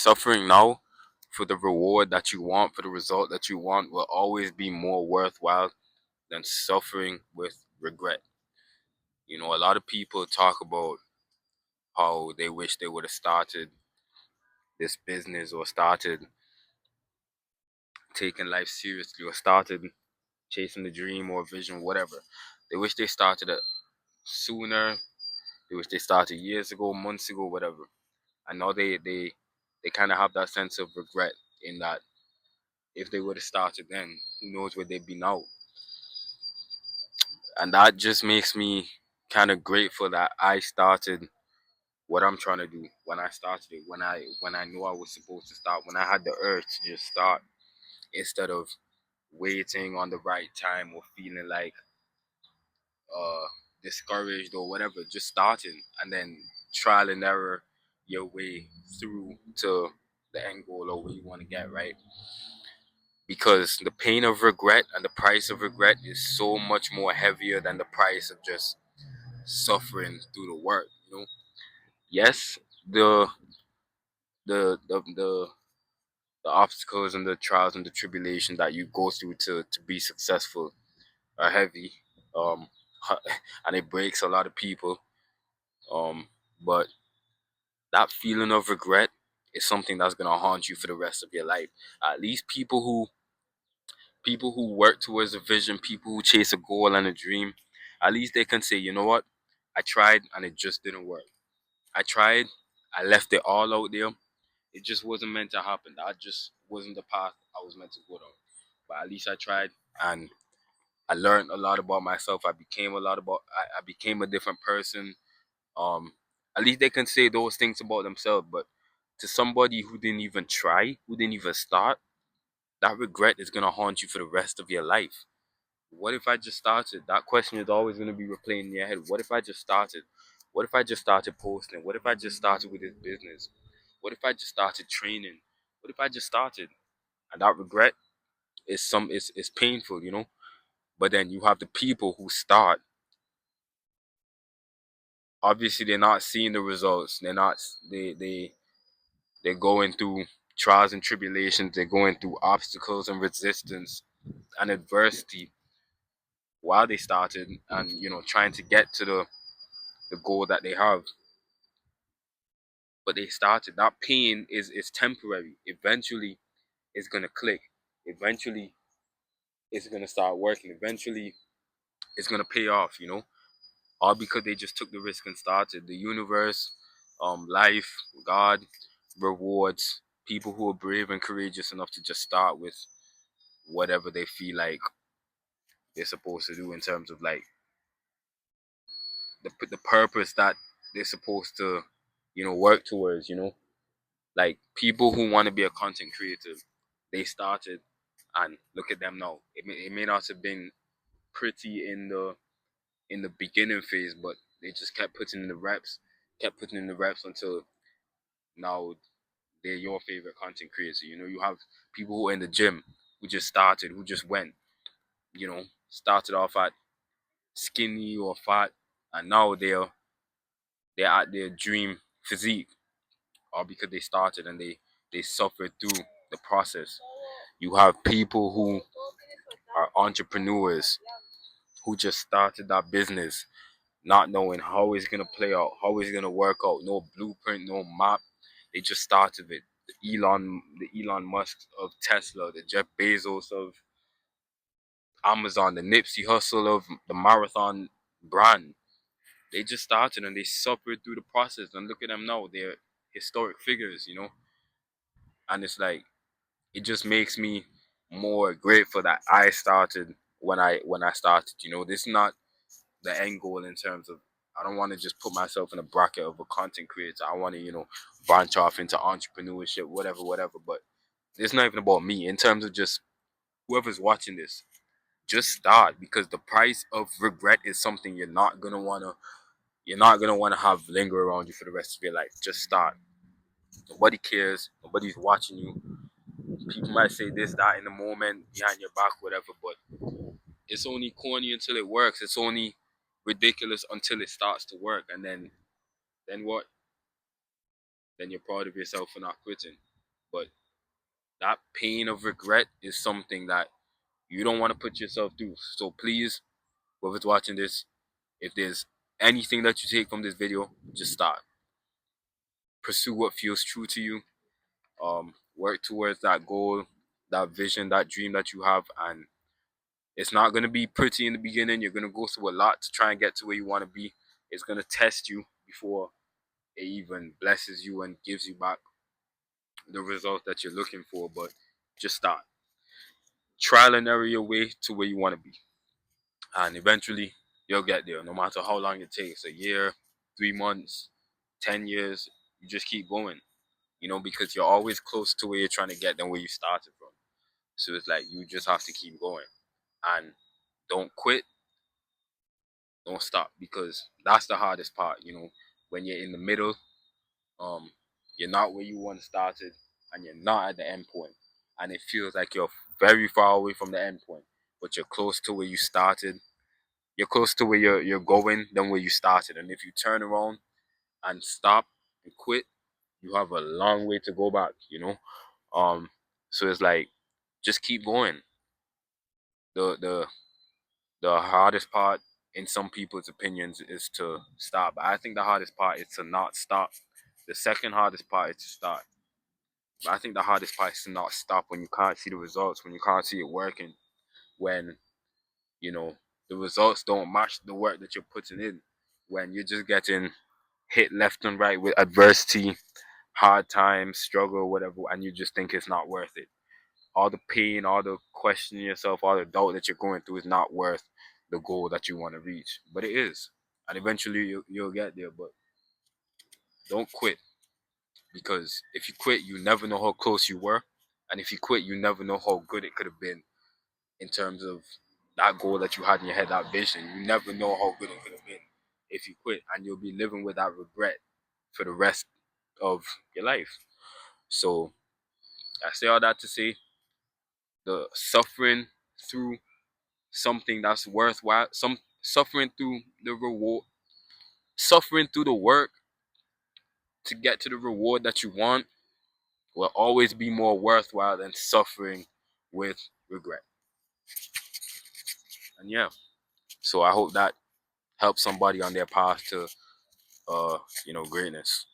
suffering now for the reward that you want, for the result that you want, will always be more worthwhile than suffering with regret. A lot of people talk about how they wish they would have started this business or started taking life seriously or started chasing the dream or vision, whatever. They wish they started it sooner. They wish they started years ago, months ago, whatever. I know they kind of have that sense of regret in that if they would have started then, who knows where they'd be now. And that just makes me kind of grateful that I started what I'm trying to do when I started it, when I knew I was supposed to start, when I had the urge to just start instead of waiting on the right time or feeling like uh discouraged or whatever, just starting and then trial and error your way through to the end goal or where you want to get, right? Because the pain of regret and the price of regret is so much more heavier than the price of just suffering through the work. Yes, the the the the, the obstacles and the trials and the tribulations that you go through to be successful are heavy, um and it breaks a lot of people, but that feeling of regret is something that's gonna haunt you for the rest of your life. At least people who work towards a vision, people who chase a goal and a dream, at least they can say, you know what, I tried and it just didn't work. I tried, I left it all out there. It just wasn't meant to happen. That just wasn't the path I was meant to go down. But at least I tried, and I learned a lot about myself. I became a different person. Um, at least they can say those things about themselves. But to somebody who didn't even try, who didn't even start, that regret is gonna haunt you for the rest of your life. What if I just started? That question is always gonna be replaying in your head. What if I just started? What if I just started posting? What if I just started with this business? What if I just started training? What if I just started? And that regret is painful. But then you have the people who start. Obviously, they're not seeing the results. They're not. They're going through trials and tribulations. They're going through obstacles and resistance and adversity while they started, and trying to get to the goal that they have. But they started. That pain is temporary. Eventually, it's gonna click. Eventually, it's gonna start working. Eventually, it's gonna pay off. All because they just took the risk and started. The universe, life, God rewards people who are brave and courageous enough to just start with whatever they feel like they're supposed to do in terms of like the purpose that they're supposed to work towards. Like people who want to be a content creator, they started, and look at them now. It may not have been pretty in the beginning phase, but they just kept putting in the reps until now they're your favorite content creator. You have people who are in the gym who just started, who just went, started off at skinny or fat, and now they're at their dream physique, all because they started and they suffered through the process. You have people who are entrepreneurs who just started that business not knowing how it's gonna play out, how it's gonna work out, no blueprint, no map. They just started it. The Elon Musk of Tesla, the Jeff Bezos of Amazon, the Nipsey Hussle of the marathon brand. They just started and they suffered through the process. And look at them now; they're historic figures. And it's like it just makes me more grateful that I started when I started. This is not the end goal in terms of I don't want to just put myself in a bracket of a content creator. I want to, branch off into entrepreneurship, whatever. But it's not even about me. In terms of just whoever's watching this, just start because the price of regret is something you're not gonna wanna have linger around you for the rest of your life. Just start. Nobody cares. Nobody's watching you. People might say this, that in the moment, behind your back, whatever, but it's only corny until it works. It's only ridiculous until it starts to work, and then what? Then you're proud of yourself for not quitting. But that pain of regret is something that you don't want to put yourself through. So please, whoever's watching this, if there's anything that you take from this video, just start. Pursue what feels true to you. Work towards that goal, that vision, that dream that you have, and it's not gonna be pretty in the beginning. You're gonna go through a lot to try and get to where you want to be. It's gonna test you before it even blesses you and gives you back the result that you're looking for. But just start. Trial and error your way to where you want to be, and eventually you'll get there. No matter how long it takes, a year, 3 months, 10 years, you just keep going. Because you're always close to where you're trying to get than where you started from. So it's like you just have to keep going and don't quit, don't stop, because that's the hardest part. When you're in the middle, um, you're not where you once started, and you're not at the end point, and it feels like you're very far away from the end point, but you're close to where you started. You're close to where you're going than where you started, and if you turn around and stop and quit, you have a long way to go back. So it's like just keep going. The the hardest part in some people's opinions is to stop. I think the hardest part is to not stop. The second hardest part is to start. But I think the hardest part is to not stop when you can't see the results, when you can't see it working, when you know the results don't match the work that you're putting in, when you're just getting hit left and right with adversity, hard times, struggle, whatever, and you just think it's not worth it. All the pain, all the questioning yourself, all the doubt that you're going through is not worth the goal that you want to reach. But it is. And eventually you'll get there. But don't quit. Because if you quit, you never know how close you were. And if you quit, you never know how good it could have been in terms of that goal that you had in your head, that vision. You never know how good it could have been if you quit. And you'll be living with that regret for the rest of your life. So I say all that to say the suffering through something that's worthwhile, some suffering through the reward, suffering through the work to get to the reward that you want will always be more worthwhile than suffering with regret. And yeah, so I hope that helps somebody on their path to greatness.